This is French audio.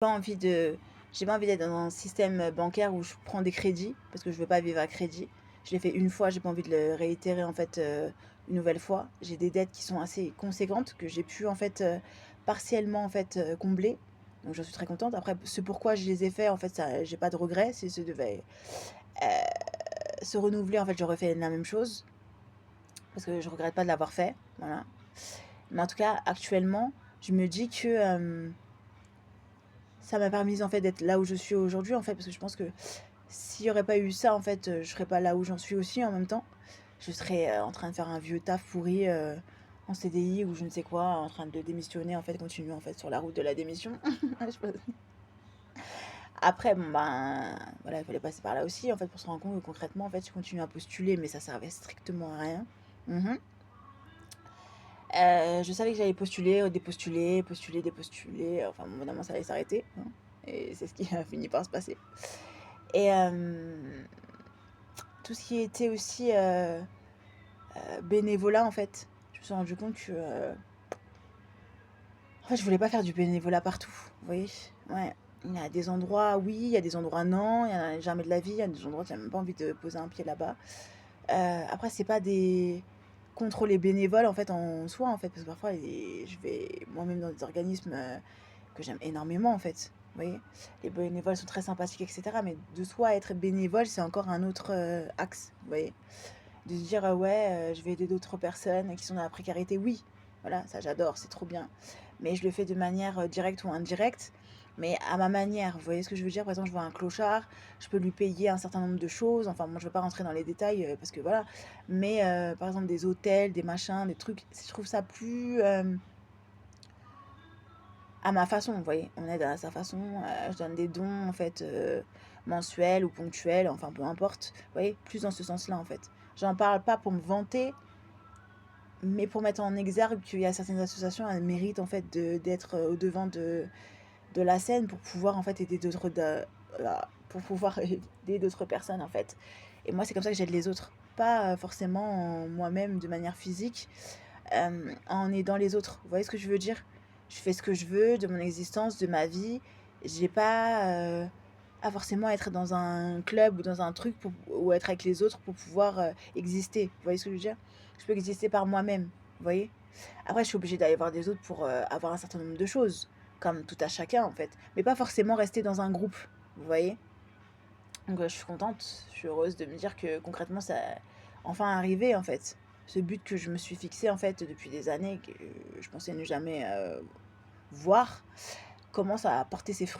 Pas envie de j'ai pas envie d'être dans un système bancaire où je prends des crédits parce que je veux pas vivre à crédit. Je l'ai fait une fois, j'ai pas envie de le réitérer en fait une nouvelle fois. J'ai des dettes qui sont assez conséquentes que j'ai pu en fait partiellement en fait combler. Donc j'en suis très contente. Après, ce pourquoi je les ai fait, en fait, ça, j'ai pas de regrets. Si ce devait se renouveler, en fait, j'aurais fait la même chose parce que je regrette pas de l'avoir fait. Voilà. Mais en tout cas, actuellement, je me dis que ça m'a permis en fait d'être là où je suis aujourd'hui en fait parce que je pense que s'il y aurait pas eu ça en fait je serais pas là où j'en suis aussi en même temps. Je serais en train de faire un vieux taf pourri en CDI ou je ne sais quoi, en train de démissionner en fait, continuer en fait sur la route de la démission. Après bon ben voilà, il fallait passer par là aussi en fait pour se rendre compte que concrètement en fait je continue à postuler mais ça servait strictement à rien. Mhm. Je savais que j'allais postuler, dépostuler, postuler, dépostuler, enfin bon, évidemment ça allait s'arrêter, hein. Et c'est ce qui a fini par se passer. Et tout ce qui était aussi bénévolat, en fait, je me suis rendu compte que en fait, je voulais pas faire du bénévolat partout. Vous voyez? Ouais. Il y a des endroits, oui, il y a des endroits, non. Il y en a jamais de la vie. Il y a des endroits, tu n'as même pas envie de poser un pied là-bas. Après, c'est pas des contre les bénévoles, en fait, en soi, en fait, parce que parfois, je vais moi-même dans des organismes que j'aime énormément, en fait. Vous voyez? Les bénévoles sont très sympathiques, etc. Mais de soi, être bénévole, c'est encore un autre axe. Vous voyez? De se dire ouais, je vais aider d'autres personnes qui sont dans la précarité. Oui, voilà, ça j'adore, c'est trop bien. Mais je le fais de manière directe ou indirecte, mais à ma manière. Vous voyez ce que je veux dire? Par exemple, je vois un clochard, je peux lui payer un certain nombre de choses. Enfin, moi, je ne veux pas rentrer dans les détails parce que voilà. Mais par exemple, des hôtels, des machins, des trucs, je trouve ça plus à ma façon. Vous voyez, on aide à sa façon. Je donne des dons en fait mensuels ou ponctuels, enfin peu importe. Vous voyez, plus dans ce sens-là en fait. J'en parle pas pour me vanter, mais pour mettre en exergue qu'il y a certaines associations, elles méritent en fait d'être au devant de la scène pour pouvoir en fait aider d'autres pour pouvoir aider d'autres personnes en fait. Et moi c'est comme ça que j'aide les autres, pas forcément moi-même de manière physique, en aidant les autres. Vous voyez ce que je veux dire? Je fais ce que je veux de mon existence, de ma vie. J'ai pas à forcément être dans un club ou dans un truc ou être avec les autres pour pouvoir exister. Vous voyez ce que je veux dire? Je peux exister par moi-même. Vous voyez? Après, je suis obligée d'aller voir des autres pour avoir un certain nombre de choses, comme tout à chacun en fait. Mais pas forcément rester dans un groupe. Vous voyez? Donc je suis contente, je suis heureuse de me dire que concrètement ça a enfin arrivé en fait. Ce but que je me suis fixé en fait depuis des années, que je pensais ne jamais voir, commence à porter ses fruits.